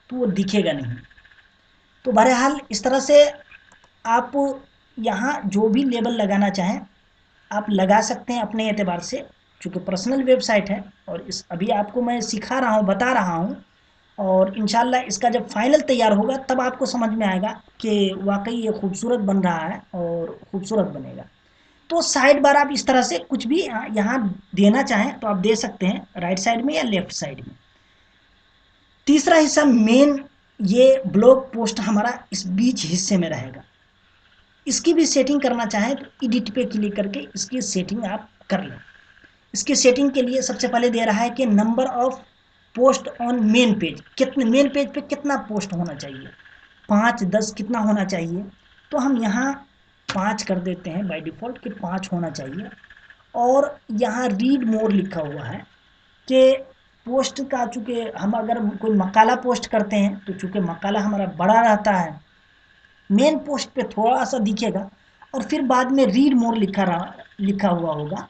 तो वो दिखेगा नहीं। तो बहरहाल इस तरह से आप यहाँ जो भी लेबल लगाना चाहें आप लगा सकते हैं अपने एतबार से, चूँकि पर्सनल वेबसाइट है और इस अभी आपको मैं सिखा रहा हूँ, बता रहा हूँ, और इंशाल्लाह इसका जब फाइनल तैयार होगा तब आपको समझ में आएगा कि वाकई ये खूबसूरत बन रहा है और खूबसूरत बनेगा। तो साइड बार आप इस तरह से कुछ भी यहाँ देना चाहें तो आप दे सकते हैं, राइट साइड में या लेफ्ट साइड में। तीसरा हिस्सा मेन, ये ब्लॉग पोस्ट हमारा इस बीच हिस्से में रहेगा। इसकी भी सेटिंग करना चाहें तो एडिट पे क्लिक करके इसकी सेटिंग आप कर लें। इसकी सेटिंग के लिए सबसे पहले दे रहा है कि number of post on main page, कितने मेन पेज पे कितना पोस्ट होना चाहिए, 5, 10 कितना होना चाहिए। तो हम यहाँ 5 कर देते हैं बाय डिफ़ॉल्ट कि 5 होना चाहिए। और यहाँ रीड मोर लिखा हुआ है कि पोस्ट का चूँकि हम अगर कोई मकाला पोस्ट करते हैं तो चूँकि मकाला हमारा बड़ा रहता है, मेन पोस्ट पे थोड़ा सा दिखेगा और फिर बाद में रीड मोर लिखा हुआ होगा।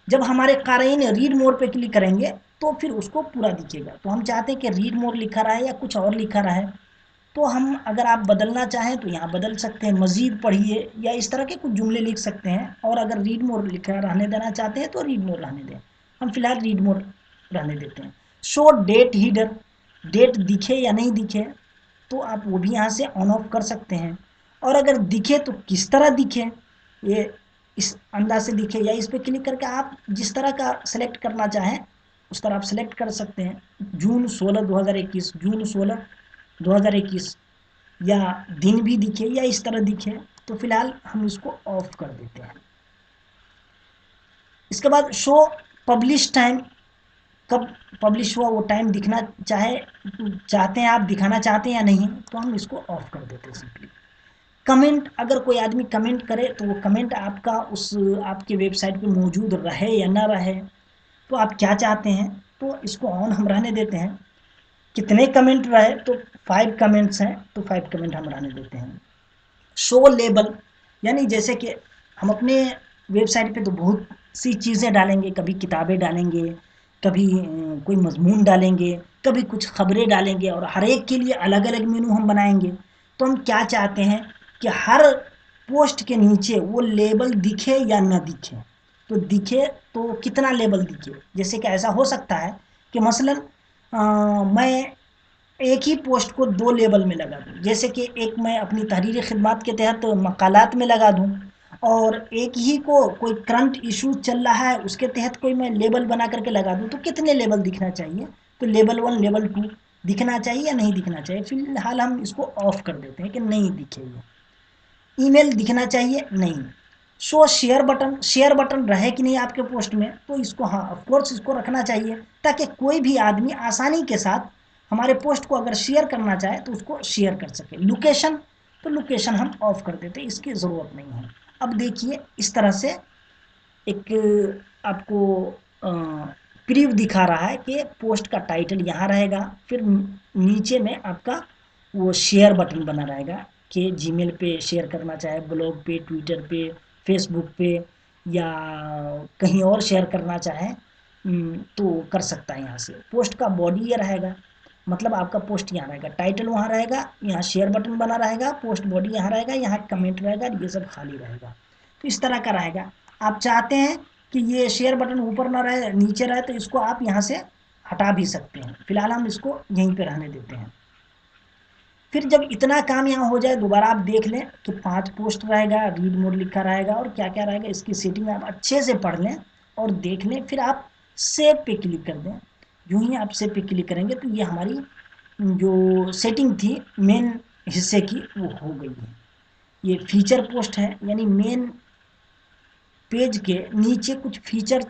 जब हमारे क़ारीन रीड मोर पे क्लिक करेंगे तो फिर उसको पूरा दिखेगा। तो हम चाहते हैं कि रीड मोर लिखा रहा है या कुछ और लिखा रहा है, तो हम अगर आप बदलना चाहें तो यहाँ बदल सकते हैं, मज़ीद पढ़िए या इस तरह के कुछ जुमले लिख सकते हैं। और अगर रीड मोर लिखा रहने देना चाहते हैं तो रीड मोर रहने दें, हम फिलहाल रीड मोर रहने देते हैं। शो डेट हीडर, डेट दिखे या नहीं दिखे तो आप वो भी यहाँ से ऑन ऑफ कर सकते हैं। और अगर दिखे तो किस तरह दिखे, ये इस अंदाज से दिखे या इस पर क्लिक करके आप जिस तरह का सेलेक्ट करना चाहें उस तरह आप सेलेक्ट कर सकते हैं। जून 16 2021, जून 16 2021 या दिन भी दिखे या इस तरह दिखे, तो फिलहाल हम इसको ऑफ कर देते हैं। इसके बाद शो पब्लिश टाइम, कब पब्लिश हुआ वो टाइम दिखना चाहते हैं आप, दिखाना चाहते हैं या नहीं, तो हम इसको ऑफ कर देते हैं सिंपली। कमेंट, अगर कोई आदमी कमेंट करे तो वो कमेंट आपका उस आपके वेबसाइट पे मौजूद रहे या ना रहे, तो आप क्या चाहते हैं, तो इसको ऑन हम रहने देते हैं। कितने कमेंट रहे, तो 5 कमेंट्स हैं तो 5 कमेंट हम रहने देते हैं। शो लेबल, यानी जैसे कि हम अपने वेबसाइट पे तो बहुत सी चीज़ें डालेंगे, कभी किताबें डालेंगे, कभी कोई मजमून डालेंगे, कभी कुछ खबरें डालेंगे और हर एक के लिए अलग अलग मेनू हम बनाएंगे। तो हम क्या चाहते हैं कि हर पोस्ट के नीचे वो लेबल दिखे या ना दिखे। तो दिखे तो कितना लेबल दिखे, जैसे कि ऐसा हो सकता है कि मसलन मैं एक ही पोस्ट को 2 लेबल में लगा दूँ, जैसे कि एक मैं अपनी तहरीरी खिदमत के तहत मकालात में लगा दूँ और एक ही को कोई करंट इशू चल रहा है उसके तहत कोई मैं लेबल बना करके लगा दूँ, तो कितने लेबल दिखना चाहिए, तो लेबल 1 लेबल 2 दिखना चाहिए या नहीं दिखना चाहिए। फिलहाल हम इसको ऑफ कर देते हैं कि नहीं दिखेगा। ईमेल दिखना चाहिए, नहीं। Show share button, share button रहे कि नहीं आपके पोस्ट में, तो इसको हाँ ऑफ कोर्स इसको रखना चाहिए, ताकि कोई भी आदमी आसानी के साथ हमारे पोस्ट को अगर शेयर करना चाहे तो उसको शेयर कर सके। लोकेशन, तो लोकेशन हम ऑफ कर देते हैं, इसकी ज़रूरत नहीं है। अब देखिए इस तरह से एक आपको प्रीव्यू दिखा रहा है कि पोस्ट का टाइटल यहाँ रहेगा, फिर नीचे में आपका वो शेयर बटन बना रहेगा कि जीमेल पे शेयर करना चाहे, ब्लॉग पे, ट्विटर पे, फेसबुक पे या कहीं और शेयर करना चाहे तो कर सकता है। यहाँ से पोस्ट का बॉडी ये रहेगा, मतलब आपका पोस्ट यहाँ रहेगा, टाइटल वहाँ रहेगा, यहाँ शेयर बटन बना रहेगा, पोस्ट बॉडी यहाँ रहेगा, यहाँ कमेंट रहेगा, ये सब खाली रहेगा। तो इस तरह का रहेगा। आप चाहते हैं कि ये शेयर बटन ऊपर ना रहे, नीचे रहे, तो इसको आप यहाँ से हटा भी सकते हैं। फिलहाल हम इसको यहीं पे रहने देते हैं। फिर जब इतना काम यहाँ हो जाए दोबारा आप देख लें कि 5 पोस्ट रहेगा, रीड मोड लिखा रहेगा और क्या क्या रहेगा, इसकी सेटिंग आप अच्छे से पढ़ लें और देख लें। फिर आप सेव पे क्लिक कर दें। यूँ ही आप सेव पे क्लिक करेंगे तो ये हमारी जो सेटिंग थी मेन हिस्से की वो हो गई है। ये फीचर पोस्ट है, यानी मेन पेज के नीचे कुछ फीचर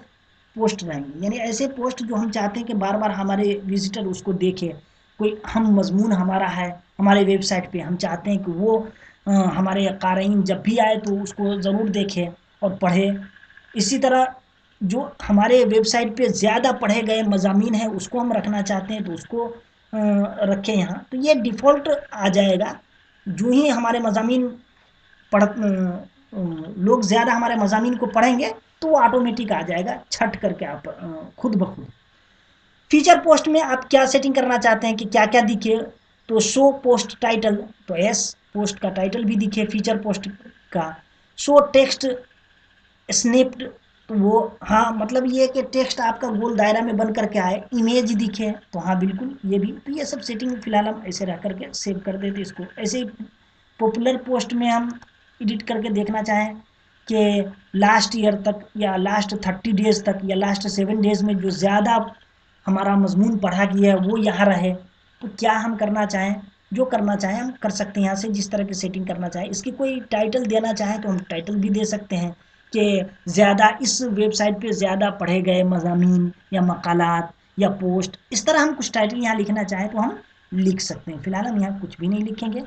पोस्ट रहेंगे, यानी ऐसे पोस्ट जो हम चाहते हैं कि बार बार हमारे विजिटर उसको देखें। कोई हम मजमून हमारा है हमारे वेबसाइट पे, हम चाहते हैं कि वो हमारे क़ारीन जब भी आए तो उसको ज़रूर देखें और पढ़े। इसी तरह जो हमारे वेबसाइट पे ज़्यादा पढ़े गए मज़ामीन हैं उसको हम रखना चाहते हैं तो उसको रखें यहाँ। तो ये डिफ़ॉल्ट आ जाएगा, जो ही हमारे मज़ामीन पढ़ लोग ज़्यादा हमारे मज़ामीन को पढ़ेंगे तो वो ऑटोमेटिक आ जाएगा छट करके आप खुद ब खुद। फीचर पोस्ट में आप क्या सेटिंग करना चाहते हैं कि क्या क्या दिखे, तो शो पोस्ट टाइटल, तो यस पोस्ट का टाइटल भी दिखे फीचर पोस्ट का। शो टेक्स्ट स्निप्ड, तो वो हाँ मतलब ये कि टेक्स्ट आपका गोल दायरा में बन करके आए। इमेज दिखे, तो हाँ बिल्कुल ये भी, तो ये सब सेटिंग फिलहाल हम ऐसे रह करके सेव कर देते इसको। ऐसे ही पॉपुलर पोस्ट में हम एडिट करके देखना चाहें कि लास्ट ईयर तक या लास्ट 30 डेज तक या लास्ट 7 डेज में जो ज़्यादा हमारा मजमून पढ़ा गया है वो यहाँ रहे, तो क्या हम करना चाहें, जो करना चाहें हम कर सकते हैं यहाँ से, जिस तरह की सेटिंग करना चाहें। इसकी कोई टाइटल देना चाहें तो हम टाइटल भी दे सकते हैं कि ज़्यादा इस वेबसाइट पे ज़्यादा पढ़े गए मज़ामीन या मकालात या पोस्ट, इस तरह हम कुछ टाइटल यहाँ लिखना चाहें तो हम लिख सकते हैं। फिलहाल हम यहाँ कुछ भी नहीं लिखेंगे।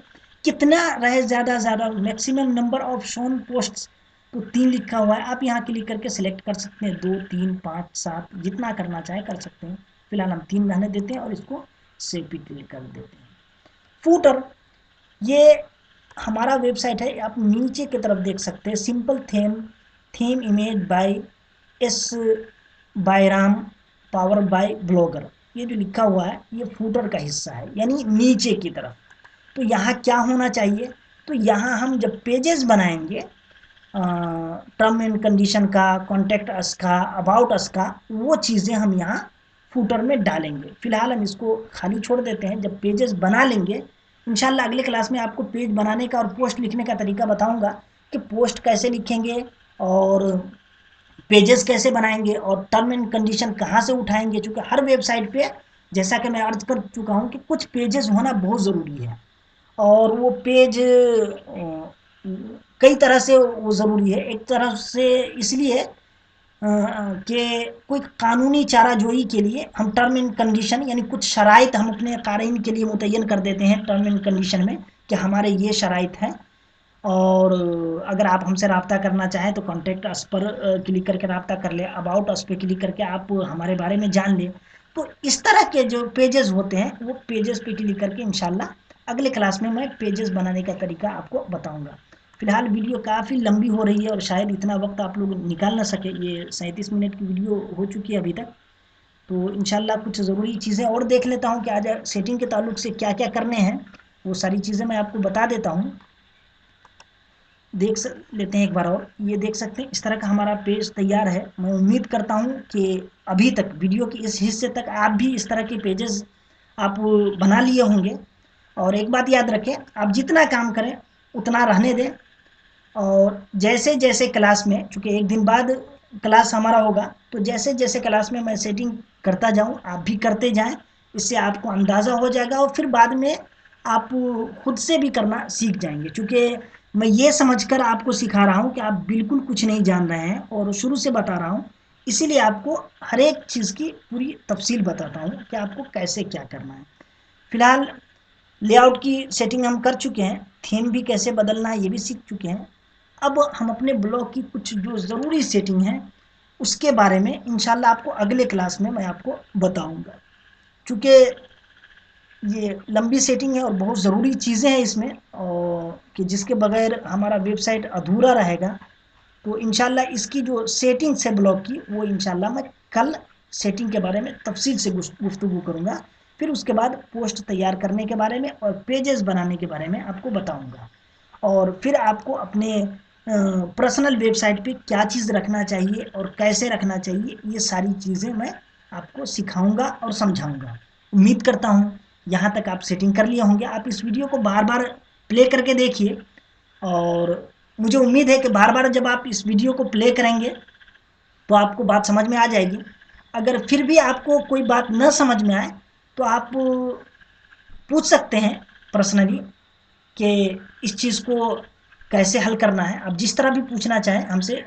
कितना रहे ज़्यादा ज़्यादा, maximum number of shown posts, तो 3 लिखा हुआ है, आप यहाँ क्लिक करके सिलेक्ट कर सकते हैं, 2 3 5 7 जितना करना चाहे कर सकते हैं। फिलहाल हम 3 रहने देते हैं और इसको सेव पे क्लिक कर देते हैं। फूटर, ये हमारा वेबसाइट है, आप नीचे की तरफ देख सकते हैं, simple theme image by S Byram power bye blogger, ये जो लिखा हुआ है ये फूटर का हिस्सा है, यानी नीचे की तरफ। तो यहाँ क्या होना चाहिए, तो यहाँ हम जब पेजेस बनाएंगे टर्म एंड कंडीशन का, कॉन्टेक्ट अस का, अबाउट अस का, वो चीज़ें हम यहाँ फूटर में डालेंगे। फिलहाल हम इसको खाली छोड़ देते हैं। जब पेजेस बना लेंगे, इंशाल्लाह अगले क्लास में आपको पेज बनाने का और पोस्ट लिखने का तरीका बताऊंगा कि पोस्ट कैसे लिखेंगे और पेजेस कैसे बनाएंगे और टर्म एंड कंडीशन कहाँ से उठाएंगे। चूँकि हर वेबसाइट पे, जैसा कि मैं अर्ज कर चुका हूँ, कि कुछ पेजेस होना बहुत ज़रूरी है और वो पेज कई तरह से वो ज़रूरी है। एक तरह से इसलिए कि कोई कानूनी चाराजोई के लिए हम टर्म एंड कंडीशन, यानी कुछ शराइत हम अपने क़ारीन के लिए मुतय्यन कर देते हैं टर्म एंड कंडीशन में कि हमारे ये शराइत हैं, और अगर आप हमसे रब्ता करना चाहें तो कॉन्टैक्ट अस पर क्लिक करके रब्ता कर लें, अबाउट अस पे क्लिक करके आप हमारे बारे में जान लें। तो इस तरह के जो पेजेस होते हैं वो पेजेस पे क्लिक करके इंशाल्लाह अगले क्लास में मैं पेजेस बनाने का तरीका आपको बताऊंगा। फिलहाल वीडियो काफ़ी लंबी हो रही है और शायद इतना वक्त आप लोग निकाल ना सके, ये 37 मिनट की वीडियो हो चुकी है अभी तक। तो इंशाल्लाह कुछ ज़रूरी चीज़ें और देख लेता हूँ कि आज सेटिंग के ताल्लुक से क्या क्या करने हैं, वो सारी चीज़ें मैं आपको बता देता हूँ। लेते हैं एक बार और। ये देख सकते हैं इस तरह का हमारा पेज तैयार है। मैं उम्मीद करता हूँ कि अभी तक वीडियो के इस हिस्से तक आप भी इस तरह के पेजेस आप बना लिए होंगे। और एक बात याद रखें, आप जितना काम करें उतना रहने दें, और जैसे जैसे क्लास में, चूँकि एक दिन बाद क्लास हमारा होगा, तो जैसे जैसे क्लास में मैं सेटिंग करता जाऊँ आप भी करते जाएं। इससे आपको अंदाज़ा हो जाएगा और फिर बाद में आप खुद से भी करना सीख जाएंगे। चूँकि मैं ये समझकर आपको सिखा रहा हूँ कि आप बिल्कुल कुछ नहीं जान रहे हैं और शुरू से बता रहा हूँ, इसीलिए आपको हर एक चीज़ की पूरी तफसील बताता हूँ कि आपको कैसे क्या करना है। फिलहाल लेआउट की सेटिंग हम कर चुके हैं, थीम भी कैसे बदलना है ये भी सीख चुके हैं। अब हम अपने ब्लॉग की कुछ जो ज़रूरी सेटिंग है उसके बारे में इंशाल्लाह आपको अगले क्लास में मैं आपको बताऊंगा। चूँकि ये लंबी सेटिंग है और बहुत ज़रूरी चीज़ें हैं इसमें, और कि जिसके बगैर हमारा वेबसाइट अधूरा रहेगा। तो इंशाल्लाह इसकी जो सेटिंग्स है ब्लॉग की, वो इंशाल्लाह मैं कल सेटिंग के बारे में तफसील से गुफ्तगू करूँगा। फिर उसके बाद पोस्ट तैयार करने के बारे में और पेजेस बनाने के बारे में आपको बताऊँगा, और फिर आपको अपने पर्सनल वेबसाइट पे क्या चीज़ रखना चाहिए और कैसे रखना चाहिए, ये सारी चीज़ें मैं आपको सिखाऊंगा और समझाऊंगा। उम्मीद करता हूँ यहाँ तक आप सेटिंग कर लिए होंगे। आप इस वीडियो को बार बार प्ले करके देखिए, और मुझे उम्मीद है कि बार बार जब आप इस वीडियो को प्ले करेंगे तो आपको बात समझ में आ जाएगी। अगर फिर भी आपको कोई बात न समझ में आए तो आप पूछ सकते हैं पर्सनली कि इस चीज़ को कैसे हल करना है। आप जिस तरह भी पूछना चाहें हमसे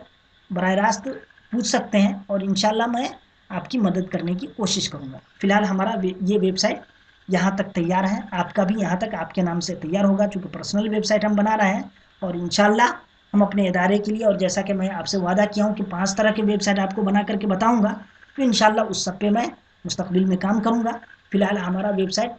बराह रास्त पूछ सकते हैं, और इंशाल्लाह मैं आपकी मदद करने की कोशिश करूँगा। फ़िलहाल हमारा ये वेबसाइट यहाँ तक तैयार है, आपका भी यहाँ तक आपके नाम से तैयार होगा, चूँकि पर्सनल वेबसाइट हम बना रहे हैं। और इंशाल्लाह हम अपने इदारे के लिए, और जैसा कि मैं आपसे वादा किया हूँ कि 5 तरह के वेबसाइट आपको बना करके बताऊँगा, तो इंशाल्लाह उस सब पे मैं मुस्तकबिल में काम करूँगा। फ़िलहाल हमारा वेबसाइट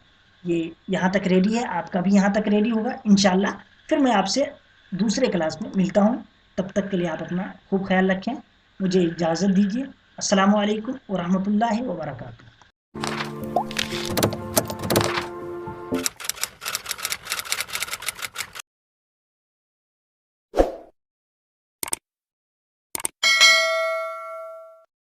ये यहाँ तक रेडी है, आपका भी यहाँ तक रेडी होगा इंशाल्लाह। फिर मैं आपसे दूसरे क्लास में मिलता हूँ। तब तक के लिए आप अपना खूब ख्याल रखें, मुझे इजाज़त दीजिए। अस्सलामु अलैकुम व रहमतुल्लाहि व बरकातुहू।